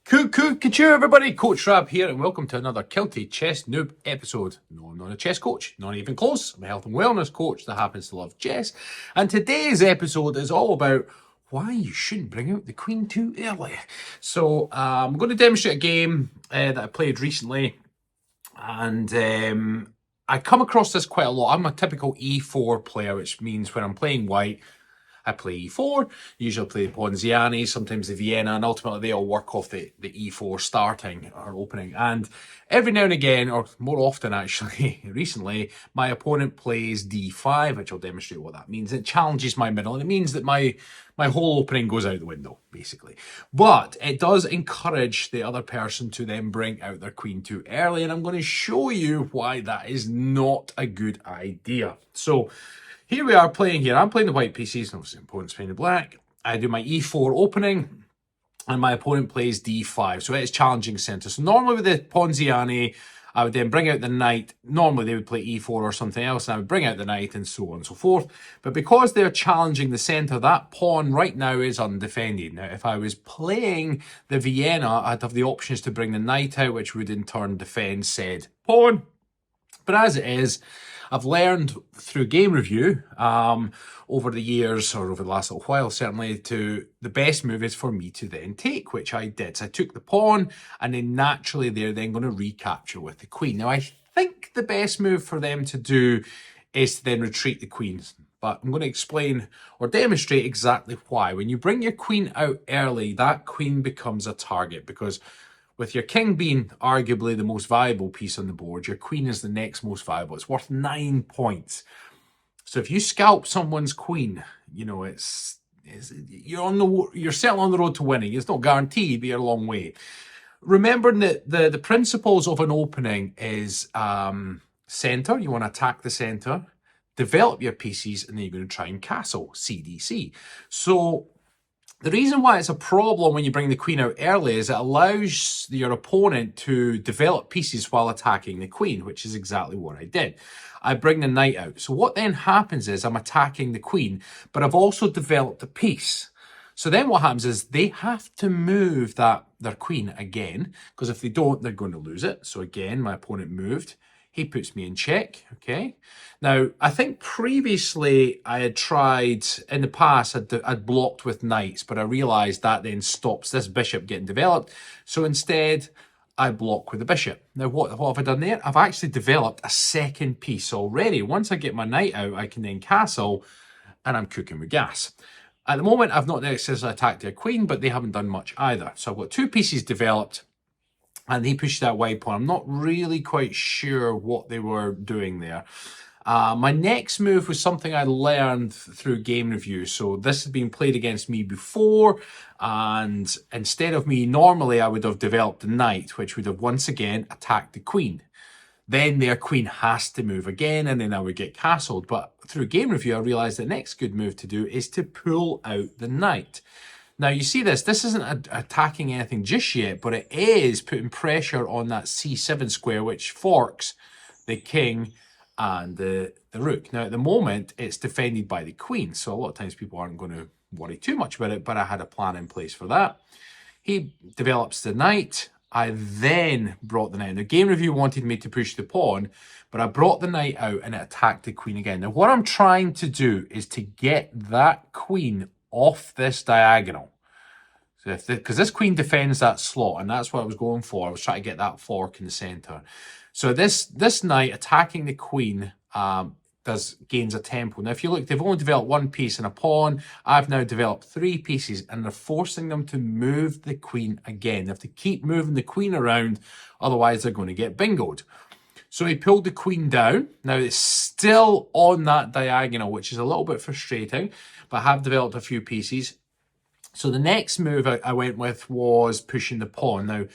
Couture, everybody. Coach Rab here, and welcome to another Kilted Chess Noob episode. No, I'm not a chess coach, not even close. I'm a health and wellness coach that happens to love chess. And today's episode is all about why you shouldn't bring out the queen too early. So I'm going to demonstrate a game that I played recently, and I come across this quite a lot. I'm a typical e4 player, which means when I'm playing white, I play e4, usually play the Ponziani, sometimes the Vienna, and ultimately they all work off the e4 starting or opening. And every now and again, or more often actually, recently, my opponent plays d5, which I'll demonstrate what that means. It challenges my middle, and it means that my whole opening goes out the window, basically. But it does encourage the other person to then bring out their queen too early, and I'm going to show you why that is not a good idea. So here we are playing here. I'm playing the white pieces, and obviously the opponent's playing the black. I do my e4 opening, and my opponent plays d5. So it is challenging center. So normally with the Ponziani, I would then bring out the knight. Normally they would play e4 or something else, and I would bring out the knight and so on and so forth. But because they're challenging the center, that pawn right now is undefended. Now, if I was playing the Vienna, I'd have the options to bring the knight out, which would in turn defend said pawn. But as it is, I've learned through game review over the years, or over the last little while certainly, the best move is for me to then take, which I did. So I took the pawn, and then naturally they're then going to recapture with the queen. Now I think the best move for them to do is to then retreat the queen. But I'm going to explain or demonstrate exactly why. When you bring your queen out early, that queen becomes a target, because with your king being arguably the most valuable piece on the board, your queen is the next most valuable. It's worth 9 points. So if you scalp someone's queen, you know, you're certainly on the road to winning. It's not guaranteed, but you're a long way. Remembering that the principles of an opening is center. You want to attack the center, develop your pieces, and then you're going to try and castle, CDC. So the reason why it's a problem when you bring the queen out early is it allows your opponent to develop pieces while attacking the queen, which is exactly what I did. I bring the knight out. So what then happens is I'm attacking the queen, but I've also developed a piece. So then what happens is they have to move their queen again, because if they don't, they're going to lose it. So again, my opponent moved. He puts me in check, okay? Now, I think previously I had tried, in the past, I'd blocked with knights, but I realised that then stops this bishop getting developed. So instead, I block with the bishop. Now, what have I done there? I've actually developed a second piece already. Once I get my knight out, I can then castle, and I'm cooking with gas. At the moment, I've not necessarily attacked their queen, but they haven't done much either. So I've got two pieces developed, and he pushed that white pawn. I'm not really quite sure what they were doing there. My next move was something I learned through game review. So this had been played against me before, and instead of me, normally I would have developed the knight, which would have once again attacked the queen. Then their queen has to move again, and then I would get castled. But through game review, I realized the next good move to do is to pull out the knight. Now, you see this isn't attacking anything just yet, but it is putting pressure on that c7 square, which forks the king and the rook. Now, at the moment, it's defended by the queen, so a lot of times people aren't going to worry too much about it, but I had a plan in place for that. He develops the knight. I then brought the knight. Now, game review wanted me to push the pawn, but I brought the knight out and it attacked the queen again. Now, what I'm trying to do is to get that queen off this diagonal. So because this queen defends that slot, and that's what I was going for. I was trying to get that fork in the center. So this knight attacking the queen gains a tempo. Now, if you look, they've only developed one piece and a pawn. I've now developed three pieces, and they're forcing them to move the queen again. They have to keep moving the queen around, otherwise they're going to get bingoed. So he pulled the queen down. Now, it's still on that diagonal, which is a little bit frustrating, but I have developed a few pieces. So the next move I went with was pushing the pawn. Now,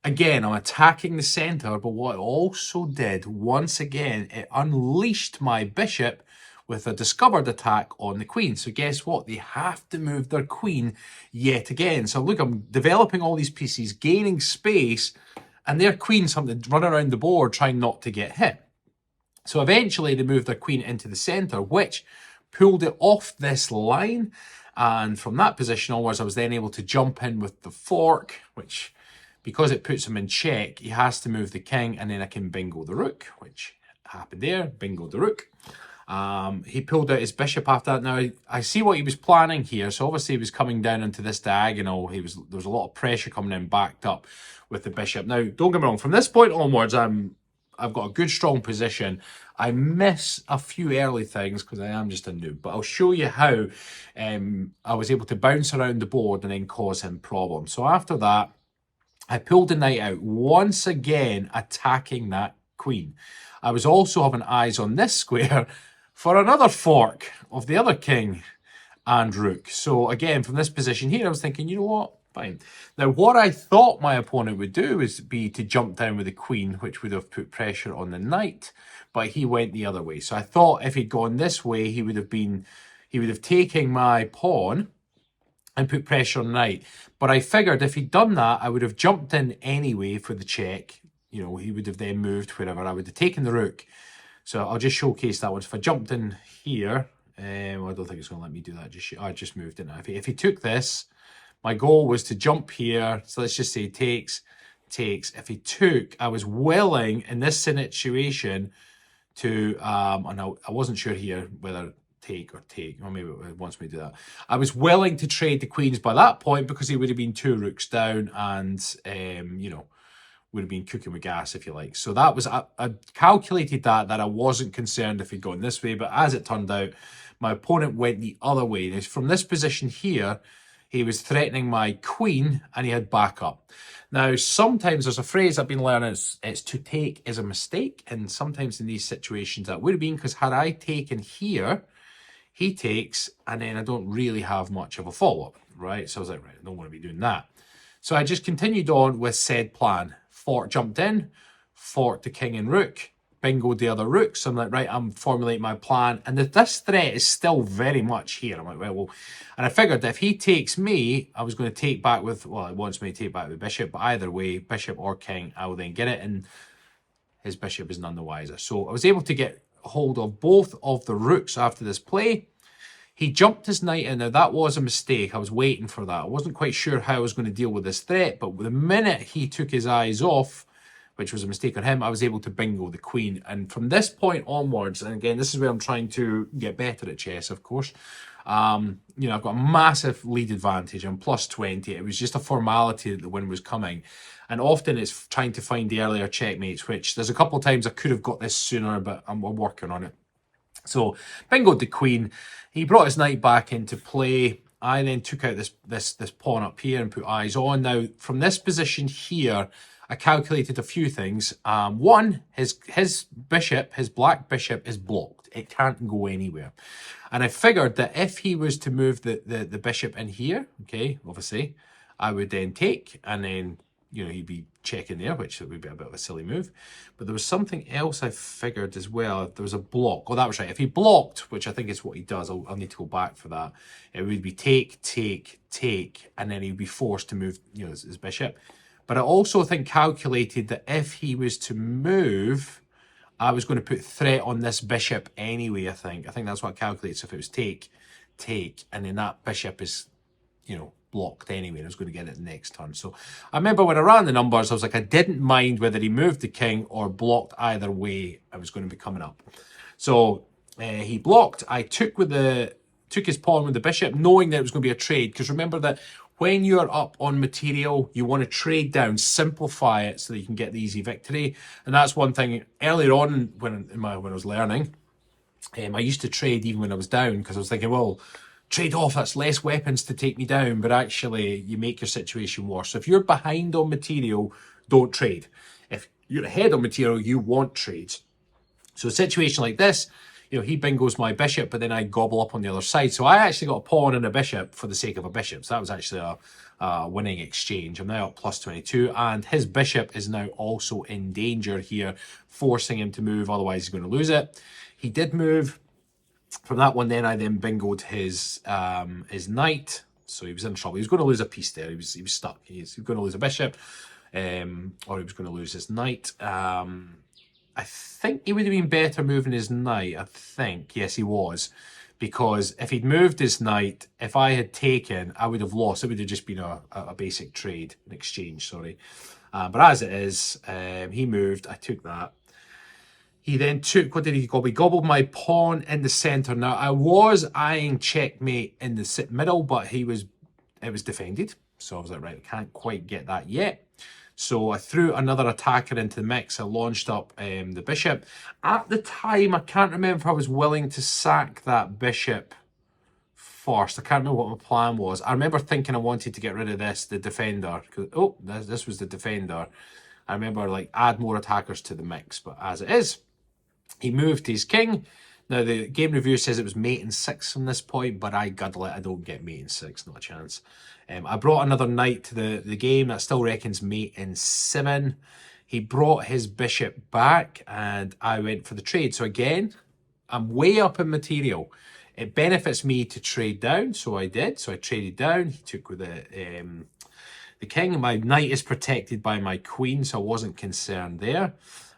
again, I'm attacking the center, but what it also did, once again, it unleashed my bishop with a discovered attack on the queen. So guess what? They have to move their queen yet again. So look, I'm developing all these pieces, gaining space, and their queen's something to run around the board trying not to get hit. So eventually they moved their queen into the center, which pulled it off this line. And from that position onwards, I was then able to jump in with the fork, which because it puts him in check, he has to move the king, and then I can bingo the rook, which happened there. Bingo the rook. He pulled out his bishop after that. Now, I see what he was planning here. So obviously he was coming down into this diagonal. There was a lot of pressure coming in, backed up with the bishop. Now, don't get me wrong. From this point onwards, I've got a good, strong position. I miss a few early things because I am just a noob. But I'll show you how I was able to bounce around the board and then cause him problems. So after that, I pulled the knight out, once again attacking that queen. I was also having eyes on this square for another fork of the other king and rook. So again, from this position here, I was thinking, you know what? Fine. Now, what I thought my opponent would do is be to jump down with the queen, which would have put pressure on the knight, but he went the other way. So I thought if he'd gone this way, he would have taken my pawn and put pressure on the knight. But I figured if he'd done that, I would have jumped in anyway for the check. You know, he would have then moved wherever. I would have taken the rook. So I'll just showcase that one. So if I jumped in here, well, I don't think it's going to let me do that. I just moved in. If he took this, my goal was to jump here. So let's just say takes. If he took, I was willing in this situation to, and I wasn't sure here whether take, or maybe it wants me to do that. I was willing to trade the queens by that point because he would have been 2 rooks down and, you know, would have been cooking with gas, if you like. So that was, I calculated that I wasn't concerned if he'd gone this way, but as it turned out, my opponent went the other way. Now, from this position here, he was threatening my queen and he had backup. Now, sometimes there's a phrase I've been learning, it's to take is a mistake. And sometimes in these situations that would have been, because had I taken here, he takes, and then I don't really have much of a follow-up, right? So I was like, right, I don't want to be doing that. So I just continued on with said plan. Fork jumped in, fork the king and rook, bingoed the other rook. So I'm like, right, I'm formulating my plan. And this threat is still very much here. I'm like, well, and I figured that if he takes me, I was going to take back with, well, it wants me to take back with bishop, but either way, bishop or king, I will then get it. And his bishop is none the wiser. So I was able to get hold of both of the rooks after this play. He jumped his knight in. Now, that was a mistake. I was waiting for that. I wasn't quite sure how I was going to deal with this threat, but the minute he took his eyes off, which was a mistake on him, I was able to bingo the queen. And from this point onwards, and again, this is where I'm trying to get better at chess, of course. You know, I've got a massive lead advantage. I'm plus 20. It was just a formality that the win was coming. And often it's trying to find the earlier checkmates, which there's a couple of times I could have got this sooner, but I'm working on it. So, bingoed the queen. He brought his knight back into play. I then took out this pawn up here and put eyes on. Now, from this position here, I calculated a few things. One, his bishop, his black bishop, is blocked. It can't go anywhere. And I figured that if he was to move the bishop in here, okay, obviously, I would then take, and then, you know, he'd be checking there, which would be a bit of a silly move. But there was something else I figured as well. There was a block. Oh, that was right. If he blocked, which I think is what he does, I'll need to go back for that. It would be take, and then he'd be forced to move, you know, his bishop. But I also think calculated that if he was to move, I was going to put threat on this bishop anyway, I think. I think that's what I calculated. So if it was take, and then that bishop is, you know, blocked anyway, and I was going to get it the next turn. So I remember when I ran the numbers, I was like, I didn't mind whether he moved the king or blocked. Either way, I was going to be coming up. So he blocked. I took his pawn with the bishop, knowing that it was going to be a trade, because remember that when you're up on material, you want to trade down, simplify it so that you can get the easy victory. And that's one thing earlier on when I was learning, I used to trade even when I was down, because I was thinking, well, trade off, that's less weapons to take me down, but actually you make your situation worse. So if you're behind on material, don't trade. If you're ahead on material, you want trades. So a situation like this, you know, he bingos my bishop, but then I gobble up on the other side. So I actually got a pawn and a bishop for the sake of a bishop. So that was actually a winning exchange. I'm now up plus 22, and his bishop is now also in danger here, forcing him to move, otherwise he's going to lose it. He did move. From that one, then I bingoed his knight, so he was in trouble. He was going to lose a piece there. He was stuck. He was going to lose a bishop, or he was going to lose his knight. I think he would have been better moving his knight. I think, yes, he was, because if he'd moved his knight, if I had taken, I would have lost. It would have just been a basic trade, an exchange. Sorry. But as it is, he moved. I took that. He then took, what did he gobble? He gobbled my pawn in the centre. Now, I was eyeing checkmate in the middle, but it was defended. So I was like, right, I can't quite get that yet. So I threw another attacker into the mix. I launched up the bishop. At the time, I can't remember if I was willing to sack that bishop first. I can't remember what my plan was. I remember thinking I wanted to get rid of the defender. Oh, this was the defender. I remember like add more attackers to the mix, but as it is, he moved his king. Now, the game review says it was mate in 6 from this point, but I guddle it. I don't get mate in 6, not a chance. I brought another knight to the game. That still reckons mate in 7. He brought his bishop back, and I went for the trade. So again, I'm way up in material. It benefits me to trade down, so I did. So I traded down. He took with the king. My knight is protected by my queen, so I wasn't concerned there.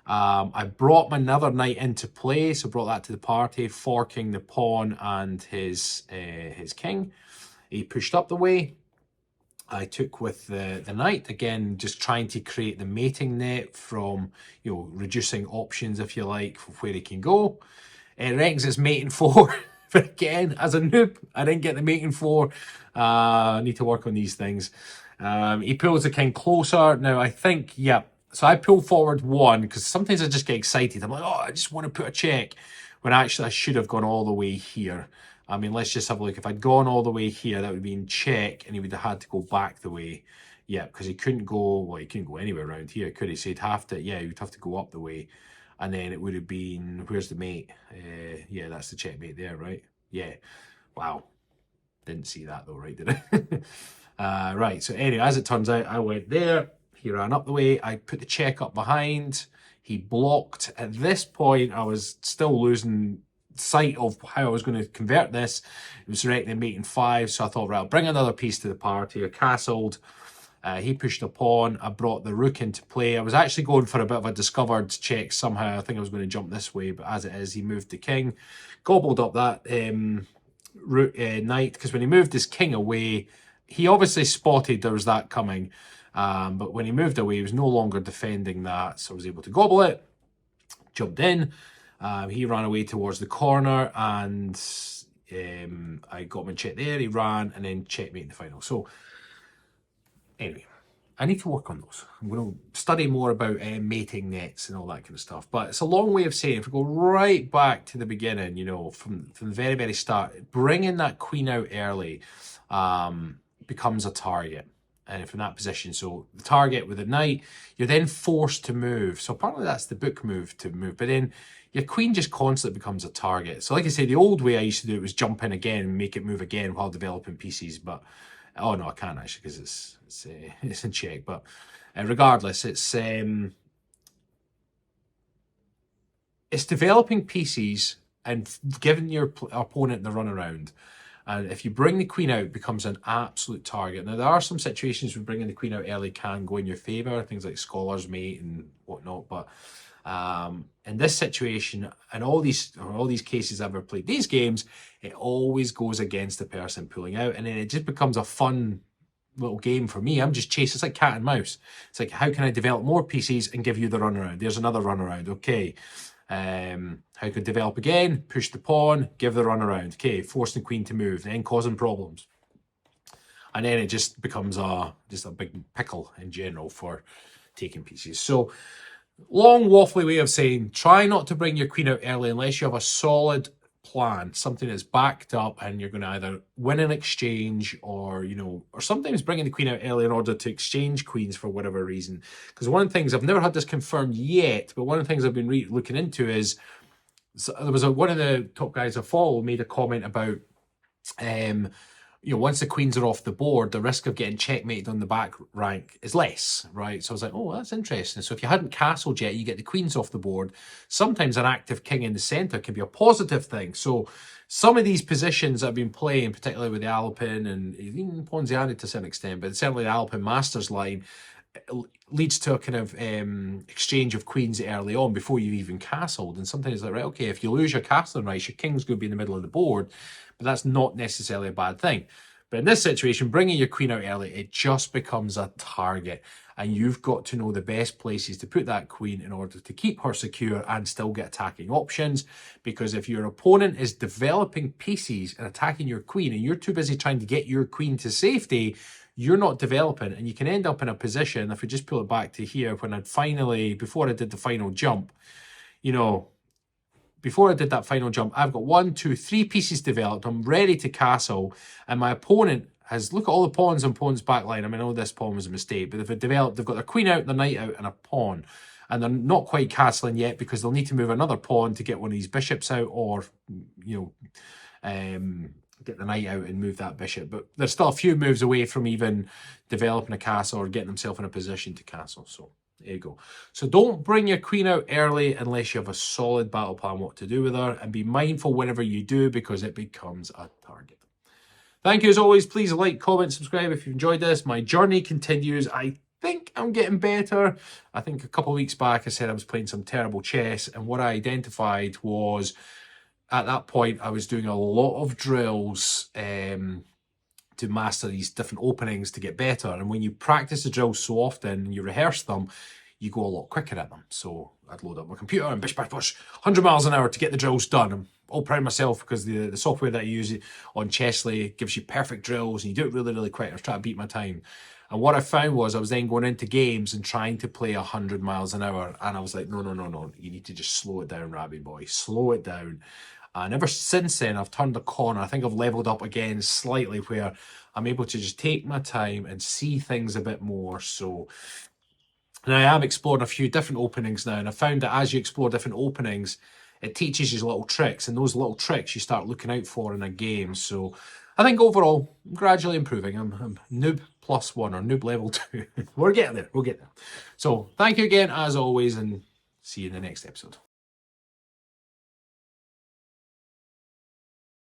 I brought another knight into play, so brought that to the party, forking the pawn and his king. He pushed up the way. I took with the knight, again, just trying to create the mating net from, reducing options, if you like, for where he can go. It reckons it's mating 4, but again, as a noob, I didn't get the mating 4. I need to work on these things. He pulls the king closer. Now, I think, so I pull forward 1, because sometimes I just get excited. I'm like, oh, I just want to put a check, when actually I should have gone all the way here. I mean, let's just have a look. If I'd gone all the way here, that would have been check, and he would have had to go back the way. Yeah, because he couldn't go, he couldn't go anywhere around here, could he? So he'd have to, he would have to go up the way. And then it would have been, where's the mate? Yeah, that's the checkmate there, right? Yeah. Wow. Didn't see that though, right, did I? Right, so anyway, as it turns out, I went there. He ran up the way. I put the check up behind. He blocked. At this point, I was still losing sight of how I was going to convert this. It was directly mating 5, so I thought, right, I'll bring another piece to the party. I castled. He pushed a pawn. I brought the rook into play. I was actually going for a bit of a discovered check somehow. I think I was going to jump this way, but as it is, he moved the king. Gobbled up that rook, knight, because when he moved his king away, he obviously spotted there was that coming. But when he moved away, he was no longer defending that, so I was able to gobble it. Jumped in. He ran away towards the corner, and I got my check there. He ran, and then checkmate in the final. So anyway, I need to work on those. I'm going to study more about mating nets and all that kind of stuff. But it's a long way of saying, if we go right back to the beginning, from the very, very start, bringing that queen out early becomes a target. And from that position, so the target with a knight, you're then forced to move. So apparently that's the book move to move. But then your queen just constantly becomes a target. So like I say, the old way I used to do it was jump in again and make it move again while developing pieces. But oh no, I can't actually, because it's in check. But regardless, it's developing pieces and giving your opponent the runaround. And if you bring the queen out, it becomes an absolute target. Now, there are some situations where bringing the queen out early can go in your favour, things like Scholar's Mate and whatnot. But in this situation, and all these cases I've ever played these games, it always goes against the person pulling out. And then it just becomes a fun little game for me. I'm just chasing. It's like cat and mouse. It's like, how can I develop more pieces and give you the runaround? There's another runaround. Okay. How could develop again? Push the pawn, give the runaround. Okay, force the queen to move, then causing problems. And then it just becomes just a big pickle in general for taking pieces. So, long waffly way of saying, try not to bring your queen out early unless you have a solid plan, something that's backed up, and you're going to either win an exchange or sometimes bringing the queen out early in order to exchange queens for whatever reason. Because one of the things, I've never had this confirmed yet, but one of the things I've been looking into is, so there was one of the top guys I follow made a comment about once the queens are off the board, the risk of getting checkmated on the back rank is less, right? So I was like, oh, that's interesting. So if you hadn't castled yet, you get the queens off the board. Sometimes an active king in the centre can be a positive thing. So some of these positions I've been playing, particularly with the Alpin and even Ponziani to some extent, but certainly the Alpin Masters line, leads to a kind of exchange of queens early on before you've even castled. And sometimes it's like, right, okay, if you lose your castling rights, your king's going to be in the middle of the board, but that's not necessarily a bad thing. But in this situation, bringing your queen out early, it just becomes a target. and you've got to know the best places to put that queen in order to keep her secure and still get attacking options. Because if your opponent is developing pieces and attacking your queen and you're too busy trying to get your queen to safety, you're not developing, and you can end up in a position, if we just pull it back to here, when before I did the final jump, before I did that final jump, I've got 1, 2, 3 pieces developed. I'm ready to castle, and my opponent look at all the pawns on opponent's back line. I mean, I know this pawn was a mistake, but they've got their queen out, their knight out, and a pawn. And they're not quite castling yet because they'll need to move another pawn to get one of these bishops out, or, get the knight out and move that bishop. But they're still a few moves away from even developing a castle or getting themselves in a position to castle. So there you go. So don't bring your queen out early unless you have a solid battle plan what to do with her, and be mindful whenever you do, because it becomes a target. Thank you as always. Please like, comment, subscribe if you enjoyed this. My journey continues. I think I'm getting better. I think a couple of weeks back I said I was playing some terrible chess, and what I identified was, at that point I was doing a lot of drills to master these different openings to get better. And when you practice the drills so often and you rehearse them, you go a lot quicker at them. So I'd load up my computer and bish, bash, push, 100 miles an hour to get the drills done. I'm all proud of myself because the software that I use on Chessly gives you perfect drills and you do it really, really quick. I was trying to beat my time. And what I found was I was then going into games and trying to play 100 miles an hour. And I was like, no. You need to just slow it down, Rabbi boy. Slow it down. And ever since then, I've turned the corner. I think I've leveled up again slightly, where I'm able to just take my time and see things a bit more. So, and I am exploring a few different openings now. And I found that as you explore different openings, it teaches you little tricks. And those little tricks you start looking out for in a game. So I think overall, I'm gradually improving. I'm Noob +1 or Noob level 2. We're getting there. We'll get there. So thank you again, as always, and see you in the next episode.